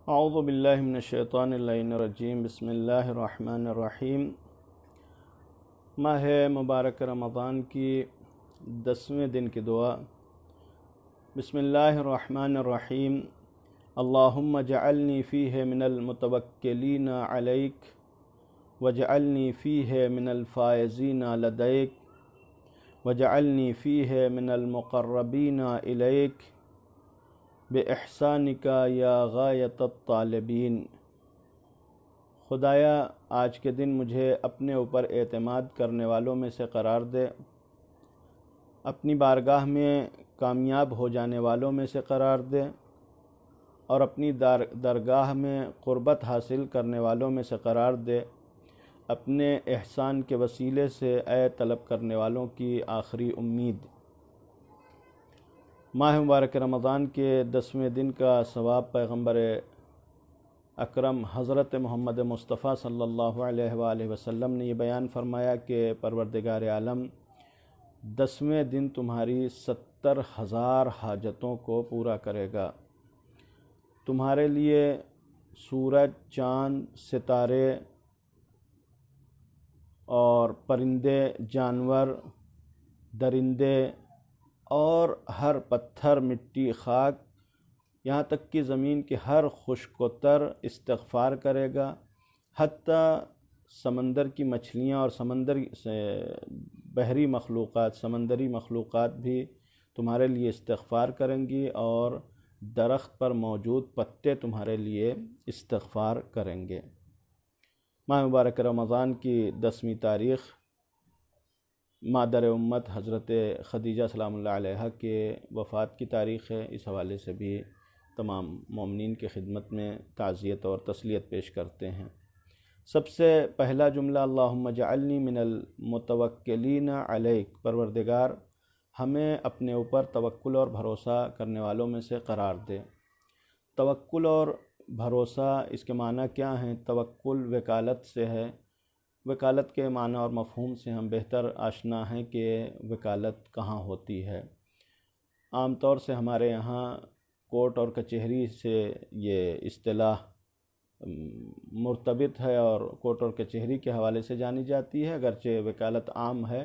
اعوذ باللہ من الشیطان اللعین الرجیم بسم اللہ الرحمن الرحیم۔ ماہ مبارک رمضان کی 10ویں دن کی دعا۔ بسم اللہ الرحمن الرحیم۔ اللہم اجعلنی فیہ من المتوکلین علیک واجعلنی فیہ من الفائزین لدیک واجعلنی فیہ من المقربین الیک بِإِحْسَانِكَ یا غایت الطالبین۔ خدایا آج کے دن مجھے اپنے اوپر اعتماد کرنے والوں میں سے قرار دے، اپنی بارگاہ میں کامیاب ہو جانے والوں میں سے قرار دے، اور اپنی درگاہ میں قربت حاصل کرنے والوں میں سے قرار دے، اپنے احسان کے وسیلے سے اے طلب کرنے والوں کی آخری امید۔ ماہ مبارک رمضان کے 10ویں دن کا ثواب پیغمبر اکرم حضرت محمد مصطفیٰ صلی اللہ علیہ وآلہ وسلم نے یہ بیان فرمایا کہ پروردگار عالم 10ویں دن تمہاری 70,000 حاجتوں کو پورا کرے گا۔ تمہارے لیے سورج، چاند، ستارے اور پرندے، جانور، درندے اور ہر پتھر، مٹی، خاک، یہاں تک کہ زمین کی ہر خشک و تر استغفار کرے گا، حتیٰ سمندر کی مچھلیاں اور بحری مخلوقات، سمندری مخلوقات بھی تمہارے لیے استغفار کریں گی، اور درخت پر موجود پتے تمہارے لیے استغفار کریں گے۔ ماہ مبارک رمضان کی 10ویں تاریخ مادر امت حضرت خدیجہ سلام اللہ علیہا کے وفات کی تاریخ ہے۔ اس حوالے سے بھی تمام مومنین کی خدمت میں تعزیت اور تسلیت پیش کرتے ہیں۔ سب سے پہلا جملہ اللہم اجعلنی من المتوکلین علیک، پروردگار ہمیں اپنے اوپر توکل اور بھروسہ کرنے والوں میں سے قرار دے۔ توکل اور بھروسہ، اس کے معنی کیا ہیں؟ توکل وکالت سے ہے۔ وکالت کے معنی اور مفہوم سے ہم بہتر آشنا ہیں کہ وکالت کہاں ہوتی ہے۔ عام طور سے ہمارے یہاں کورٹ اور کچہری سے یہ اصطلاح مرتبط ہے اور کورٹ اور کچہری کے حوالے سے جانی جاتی ہے، اگرچہ وکالت عام ہے۔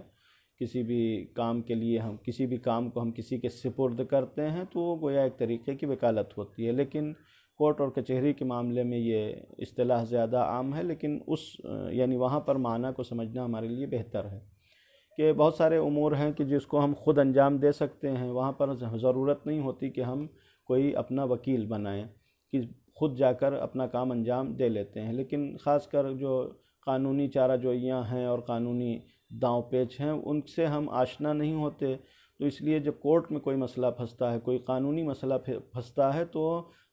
کسی بھی کام کے لیے کسی بھی کام کو ہم کسی کے سپرد کرتے ہیں تو وہ گویا ایک طریقے کی وکالت ہوتی ہے، لیکن کورٹ اور کچہری کے معاملے میں یہ اصطلاح زیادہ عام ہے، لیکن یعنی وہاں پر معنی کو سمجھنا ہمارے لیے بہتر ہے کہ بہت سارے امور ہیں کہ جس کو ہم خود انجام دے سکتے ہیں، وہاں پر ضرورت نہیں ہوتی کہ ہم کوئی اپنا وکیل بنائیں، کہ خود جا کر اپنا کام انجام دے لیتے ہیں۔ لیکن خاص کر جو قانونی چارہ جوئیاں ہیں اور قانونی داؤں پیچ ہیں، ان سے ہم آشنا نہیں ہوتے، تو اس لیے جب کورٹ میں کوئی مسئلہ پھنستا ہے، کوئی قانونی مسئلہ پھنستا ہے، تو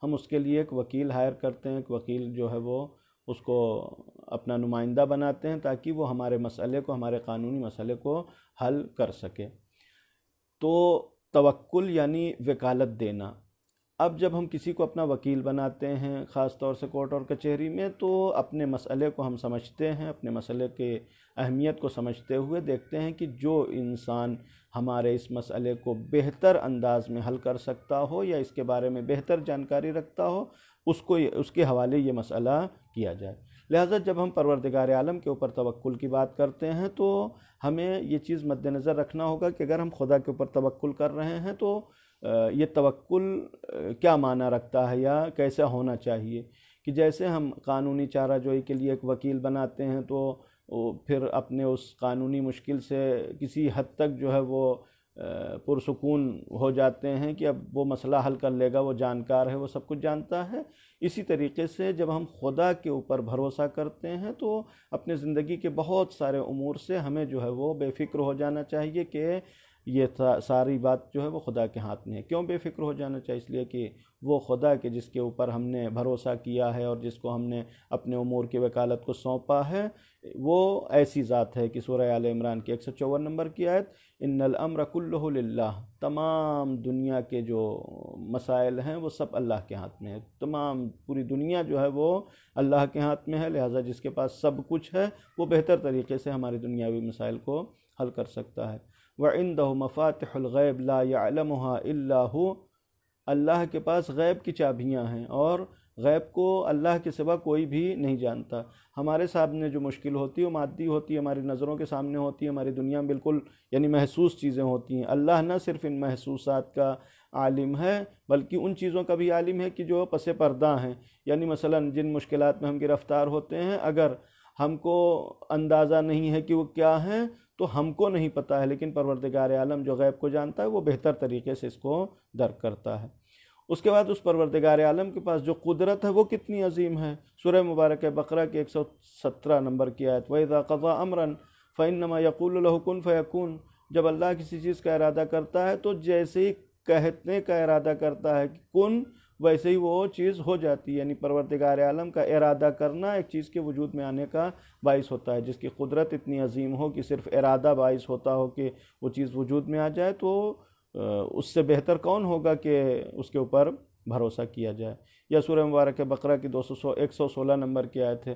ہم اس کے لیے ایک وکیل ہائر کرتے ہیں۔ ایک وکیل جو ہے وہ اس کو اپنا نمائندہ بناتے ہیں تاکہ وہ ہمارے مسئلے کو، ہمارے قانونی مسئلے کو حل کر سکے۔ تو توکل یعنی وکالت دینا۔ اب جب ہم کسی کو اپنا وکیل بناتے ہیں، خاص طور سے کورٹ اور کچہری میں، تو اپنے مسئلے کو ہم سمجھتے ہیں، اپنے مسئلے کے اہمیت کو سمجھتے ہوئے دیکھتے ہیں کہ جو انسان ہمارے اس مسئلے کو بہتر انداز میں حل کر سکتا ہو یا اس کے بارے میں بہتر جانکاری رکھتا ہو، اس کے حوالے یہ مسئلہ کیا جائے۔ لہٰذا جب ہم پروردگار عالم کے اوپر توکل کی بات کرتے ہیں تو ہمیں یہ چیز مد نظر رکھنا ہوگا کہ اگر ہم خدا کے اوپر توکل کر رہے ہیں تو یہ توکل کیا معنی رکھتا ہے یا کیسا ہونا چاہیے۔ کہ جیسے ہم قانونی چارہ جوئی کے لیے ایک وکیل بناتے ہیں تو پھر اپنے اس قانونی مشکل سے کسی حد تک جو ہے وہ پرسکون ہو جاتے ہیں کہ اب وہ مسئلہ حل کر لے گا، وہ جانکار ہے، وہ سب کچھ جانتا ہے۔ اسی طریقے سے جب ہم خدا کے اوپر بھروسہ کرتے ہیں تو اپنے زندگی کے بہت سارے امور سے ہمیں جو ہے وہ بے فکر ہو جانا چاہیے کہ یہ ساری بات جو ہے وہ خدا کے ہاتھ میں ہے۔ کیوں بے فکر ہو جانا چاہیے؟ اس لیے کہ وہ خدا کے جس کے اوپر ہم نے بھروسہ کیا ہے اور جس کو ہم نے اپنے امور کی وکالت کو سونپا ہے، وہ ایسی ذات ہے کہ سورہ آل عمران کی 154 نمبر کی آیت، ان الامر کلہ للہ، تمام دنیا کے جو مسائل ہیں وہ سب اللہ کے ہاتھ میں ہے۔ تمام پوری دنیا جو ہے وہ اللہ کے ہاتھ میں ہے، لہٰذا جس کے پاس سب کچھ ہے وہ بہتر طریقے سے ہماری دنیاوی مسائل کو حل کر سکتا ہے۔ وَعِنْدَهُ مَفَاتِحُ الْغَيْبِ لَا يَعْلَمُهَا إِلَّا هُوَ، اللہ کے پاس غیب کی چابیاں ہیں اور غیب کو اللہ کے سوا کوئی بھی نہیں جانتا۔ ہمارے سامنے جو مشکل ہوتی ہے وہ مادی ہوتی ہے، ہماری نظروں کے سامنے ہوتی ہے، ہماری دنیا میں بالکل یعنی محسوس چیزیں ہوتی ہیں۔ اللہ نہ صرف ان محسوسات کا عالم ہے بلکہ ان چیزوں کا بھی عالم ہے کہ جو پس پردہ ہیں، یعنی مثلا جن مشکلات میں ہم گرفتار ہوتے ہیں اگر ہم کو اندازہ نہیں ہے کہ وہ کیا ہیں تو ہم کو نہیں پتہ ہے، لیکن پروردگار عالم جو غیب کو جانتا ہے وہ بہتر طریقے سے اس کو درک کرتا ہے۔ اس کے بعد اس پروردگار عالم کے پاس جو قدرت ہے وہ کتنی عظیم ہے۔ سورہ مبارکہ بقرہ کی 117 نمبر کی آیت وَإِذَا قَضَىٰ أَمْرًا فَإِنَّمَا يَقُولُ لَهُ كُن فَيَكُونُ، جب اللہ کسی چیز کا ارادہ کرتا ہے تو جیسے ہی کہنے کا ارادہ کرتا ہے کہ کن، ویسے ہی وہ چیز ہو جاتی ہے۔ یعنی پروردگار عالم کا ارادہ کرنا ایک چیز کے وجود میں آنے کا باعث ہوتا ہے۔ جس کی قدرت اتنی عظیم ہو کہ صرف ارادہ باعث ہوتا ہو کہ وہ چیز وجود میں آ جائے تو اس سے بہتر کون ہوگا کہ اس کے اوپر بھروسہ کیا جائے۔ یا سورہ مبارکہ بقرہ کی 116 نمبر کی آیت ہے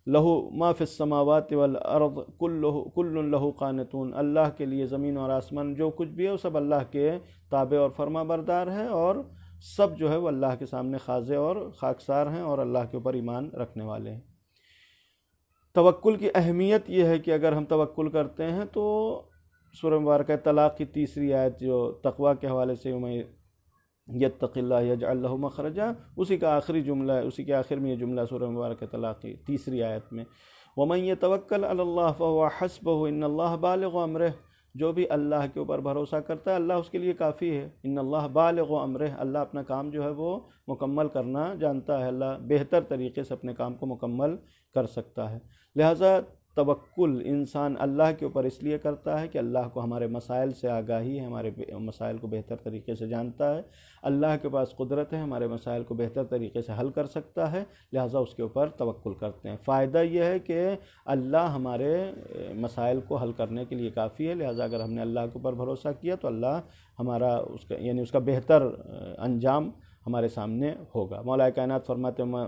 لہو ما فی السماوات والارض کل لہو قانتون، اللہ کے لیے زمین اور آسمان جو کچھ بھی ہے وہ سب اللہ کے تابع اور فرما بردار ہے، اور سب جو ہے وہ اللہ کے سامنے خاضع اور خاکسار ہیں اور اللہ کے اوپر ایمان رکھنے والے ہیں۔ توکل کی اہمیت یہ ہے کہ اگر ہم توکل کرتے ہیں تو سورہ مبارکہ طلاق کی 3 آیت جو تقوی کے حوالے سے وَمَن یتق اللہ یجعل لہ مخرجا، اسی کا آخری جملہ ہے، اسی کے آخر میں یہ جملہ سورہ مبارکہ طلاق کی 3 آیت میں وَمَن یتوکل علی اللہ فہو حسبہ ان اللہ بالغ امرہ، جو بھی اللہ کے اوپر بھروسہ کرتا ہے اللہ اس کے لیے کافی ہے۔ ان اللہ بالغ امرہ، اللہ اپنا کام جو ہے وہ مکمل کرنا جانتا ہے، اللہ بہتر طریقے سے اپنے کام کو مکمل کر سکتا ہے۔ لہٰذا توکل انسان اللہ کے اوپر اس لیے کرتا ہے کہ اللہ کو ہمارے مسائل سے آگاہی ہے، ہمارے مسائل کو بہتر طریقے سے جانتا ہے، اللہ کے پاس قدرت ہے، ہمارے مسائل کو بہتر طریقے سے حل کر سکتا ہے، لہٰذا اس کے اوپر توکل کرتے ہیں۔ فائدہ یہ ہے کہ اللہ ہمارے مسائل کو حل کرنے کے لیے کافی ہے، لہٰذا اگر ہم نے اللہ کے اوپر بھروسہ کیا تو اللہ ہمارا اس کا بہتر انجام ہمارے سامنے ہوگا۔ مولا کائنات فرماتے ہیں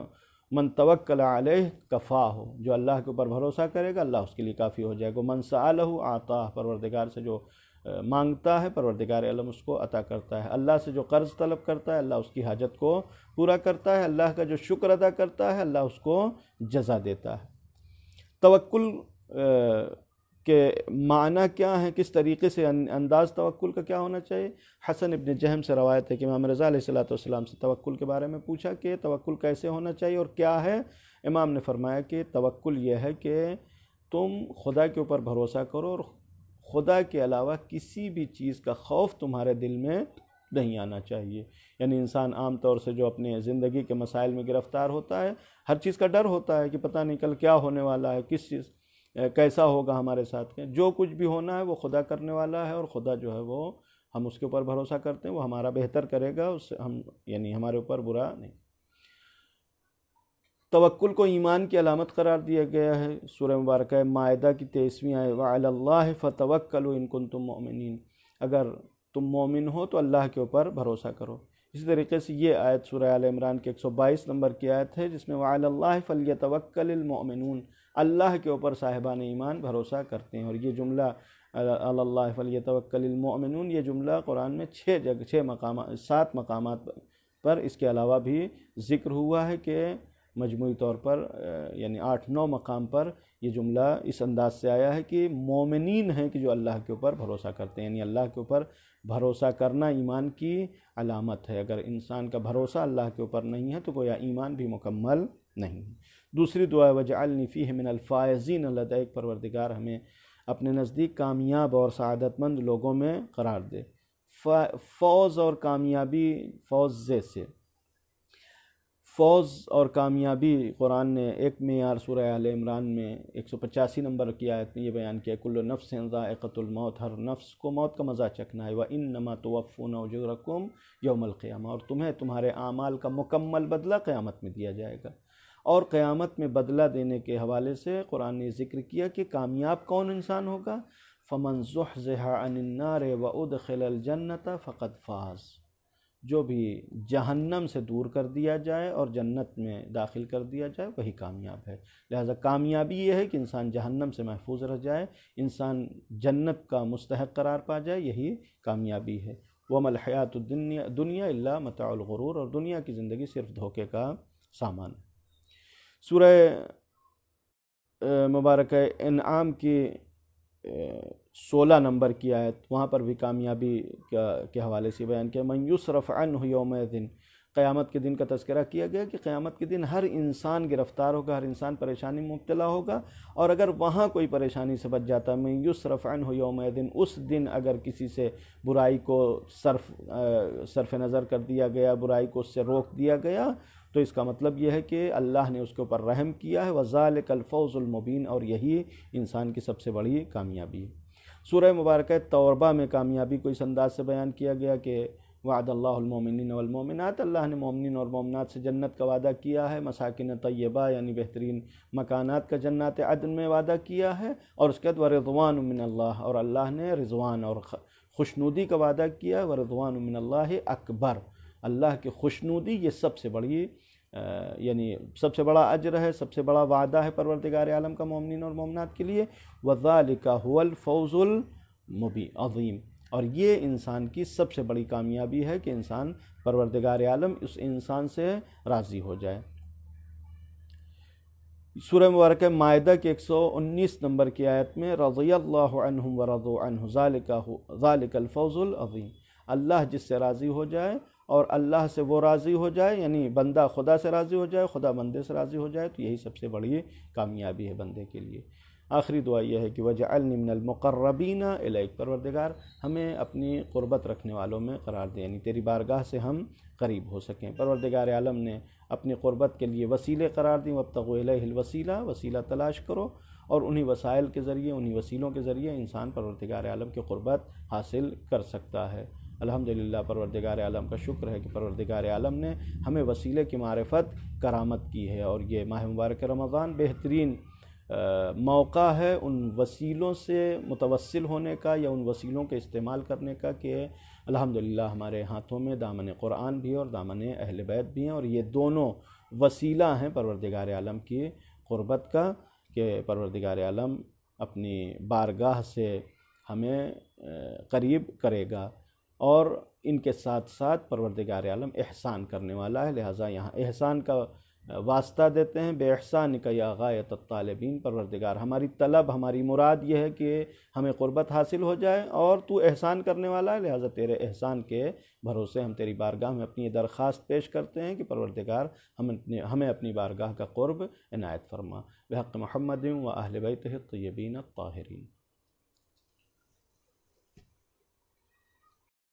من توکل علیہ کفاہ، جو اللہ کے اوپر بھروسہ کرے گا اللہ اس کے لیے کافی ہو جائے گا۔ من سألہ آتاہ، پروردگار سے جو مانگتا ہے پروردگار عالم اس کو عطا کرتا ہے۔ اللہ سے جو قرض طلب کرتا ہے اللہ اس کی حاجت کو پورا کرتا ہے، اللہ کا جو شکر ادا کرتا ہے اللہ اس کو جزا دیتا ہے۔ توکل کہ معنی کیا ہے، کس طریقے سے انداز توکل کا کیا ہونا چاہیے۔ حسن ابن جہم سے روایت ہے کہ امام رضا علیہ السلام سے توکل کے بارے میں پوچھا کہ توکل کیسے ہونا چاہیے اور کیا ہے۔ امام نے فرمایا کہ توکل یہ ہے کہ تم خدا کے اوپر بھروسہ کرو اور خدا کے علاوہ کسی بھی چیز کا خوف تمہارے دل میں نہیں آنا چاہیے۔ یعنی انسان عام طور سے جو اپنے زندگی کے مسائل میں گرفتار ہوتا ہے، ہر چیز کا ڈر ہوتا ہے کہ پتہ نہیں کل کیا ہونے والا ہے، کس چیز کیسا ہوگا ہمارے ساتھ۔ جو کچھ بھی ہونا ہے وہ خدا کرنے والا ہے، اور خدا جو ہے وہ ہم اس کے اوپر بھروسہ کرتے ہیں، وہ ہمارا بہتر کرے گا، اس سے ہم یعنی ہمارے اوپر برا نہیں۔ توکل کو ایمان کی علامت قرار دیا گیا ہے۔ سورہ مبارکہ مائدہ کی 23ویں آیت وَعَلَى اللَّهِ فَتَوَكَّلُوا إِن كُنتُم مُؤْمِنِينَ، اگر تم مومن ہو تو اللہ کے اوپر بھروسہ کرو۔ اسی طریقے سے یہ آیت سورہ آل عمران کے 122 نمبر کی آیت ہے جس میں وَعَلَى اللَّهِ فَلْيَتَوَكَّلِ الْمُؤْمِنُونَ، اللہ کے اوپر صاحبان ایمان بھروسہ کرتے ہیں۔ اور یہ جملہ عَلَى اللَّهِ فَلْيَتَوَكَّلِ الْمُؤْمِنُونَ، یہ جملہ قرآن میں 7 مقامات پر اس کے علاوہ بھی ذکر ہوا ہے کہ مجموعی طور پر یعنی 8-9 مقام پر یہ جملہ اس انداز سے آیا ہے کہ مومنین ہیں کہ جو اللہ کے اوپر بھروسہ کرتے ہیں، یعنی اللہ کے اوپر بھروسہ کرنا ایمان کی علامت ہے۔ اگر انسان کا بھروسہ اللہ کے اوپر نہیں ہے تو گویا ایمان بھی مکمل نہیں ہے۔ دوسری دعا وَجْعَلْنِي فِيهِ مِنَ الْفَائِزِينَ لَدَيْكَ، پروردگار ہمیں اپنے نزدیک کامیاب اور سعادت مند لوگوں میں قرار دے۔ فوز اور کامیابی، فوز سے فوز اور کامیابی قرآن نے ایک معیار سورہ آل عمران میں 185 نمبر کی آیت میں یہ بیان کیا کل نفس ذائقۃ الموت، ہر نفس کو موت کا مزہ چکھنا ہے۔ وَإِنَّمَا تُوَفُّونَ أُجُورَكُمْ يَوْمَ الْقِيَامَةِ، اور تمہیں تمہارے اعمال کا مکمل بدلہ قیامت میں دیا جائے گا۔ اور قیامت میں بدلہ دینے کے حوالے سے قرآن نے ذکر کیا کہ کامیاب کون انسان ہوگا، فَمَنْ زُحْزِحَ عَنِ النَّارِ وَأُدْخِلَ الْجَنَّةَ فَقَدْ فَازَ، جو بھی جہنم سے دور کر دیا جائے اور جنت میں داخل کر دیا جائے وہی کامیاب ہے۔ لہذا کامیابی یہ ہے کہ انسان جہنم سے محفوظ رہ جائے، انسان جنت کا مستحق قرار پا جائے، یہی کامیابی ہے۔ وَمَا الْحَيَاةُ الدُّنْيَا إِلَّا مَتَاعُ الْغُرُورِ، اور دنیا کی زندگی صرف دھوکے کا سامان۔ سورہ مبارکہ انعام کی 16 نمبر کی آیت، وہاں پر بھی کامیابی کے حوالے سے بیان کیا، من یصرف عنہ یومئذ، قیامت کے دن کا تذکرہ کیا گیا کہ قیامت کے دن ہر انسان گرفتار ہوگا، ہر انسان پریشانی میں مبتلا ہوگا، اور اگر وہاں کوئی پریشانی سے بچ جاتا ہے، من یصرف عنہ یومئذ، اس دن اگر کسی سے برائی کو صرف نظر کر دیا گیا، برائی کو اس سے روک دیا گیا، تو اس کا مطلب یہ ہے کہ اللہ نے اس کے اوپر رحم کیا ہے، وَذَلِكَ الْفَوْزُ الْمُبِينُ، اور یہی انسان کی سب سے بڑی کامیابی ہے۔ سورہ مبارکہ توبہ میں کامیابی کو اس انداز سے بیان کیا گیا کہ وعد اللہ المومنین والمومنات، اللہ نے مومنین اور مومنات سے جنت کا وعدہ کیا ہے، مساکن طیبہ یعنی بہترین مکانات کا جنات عدن میں وعدہ کیا ہے، اور اس کے بعد ورضوان من اللہ، اور اللہ نے رضوان اور خوشنودی کا وعدہ کیا ہے، ورضوان من اللہ اکبر، اللہ کی خوشنودی یہ سب سے بڑی یعنی سب سے بڑا اجر ہے، سب سے بڑا وعدہ ہے پروردگار عالم کا مومنین اور مومنات کے لیے، وَذَلِكَ هُوَ الْفَوْزُ الْعَظِيمُ، اور یہ انسان کی سب سے بڑی کامیابی ہے کہ انسان پروردگار عالم اس انسان سے راضی ہو جائے۔ سورہ مبارکہ مائدہ کے 119 نمبر کی آیت میں رضی اللہ عنہم ورضوا عنہ ذالک الفوز العظیم، اللہ جس سے راضی ہو جائے اور اللہ سے وہ راضی ہو جائے، یعنی بندہ خدا سے راضی ہو جائے، خدا بندے سے راضی ہو جائے، تو یہی سب سے بڑی کامیابی ہے بندے کے لیے۔ آخری دعا یہ ہے کہ وَجْعَلْنِي مِنَ الْمُقَرَّبِينَ إِلَيْكَ، پروردگار ہمیں اپنی قربت رکھنے والوں میں قرار دے، یعنی تیری بارگاہ سے ہم قریب ہو سکیں۔ پروردگار عالم نے اپنی قربت کے لیے وسیلے قرار دیں، وَابْتَغُوا إِلَيْهِ الْوَسِيلَہ، وسیلہ تلاش کرو، اور انہی وسائل کے ذریعے، انہی وسیلوں کے ذریعے انسان پروردگار عالم کی قربت حاصل کر سکتا ہے۔ الحمدللہ پروردگار عالم کا شکر ہے کہ پروردگار عالم نے ہمیں وسیلے کی معرفت کرامت کی ہے، اور یہ ماہ مبارک رمضان بہترین موقع ہے ان وسیلوں سے متوسل ہونے کا، یا ان وسیلوں کے استعمال کرنے کا کہ الحمدللہ ہمارے ہاتھوں میں دامن قرآن بھی ہے اور دامن اہل بیت بھی ہیں، اور یہ دونوں وسیلہ ہیں پروردگار عالم کی قربت کا، کہ پروردگار عالم اپنی بارگاہ سے ہمیں قریب کرے گا، اور ان کے ساتھ ساتھ پروردگار عالم احسان کرنے والا ہے، لہٰذا یہاں احسان کا واسطہ دیتے ہیں، بے احسانک یا غایۃ الطالبین، پروردگار ہماری طلب، ہماری مراد یہ ہے کہ ہمیں قربت حاصل ہو جائے، اور تو احسان کرنے والا ہے، لہٰذا تیرے احسان کے بھروسے ہم تیری بارگاہ میں اپنی درخواست پیش کرتے ہیں کہ پروردگار ہمیں اپنی بارگاہ کا قرب عنایت فرما، بحق محمد و اہل بیتہ الطیبین الطاہرین۔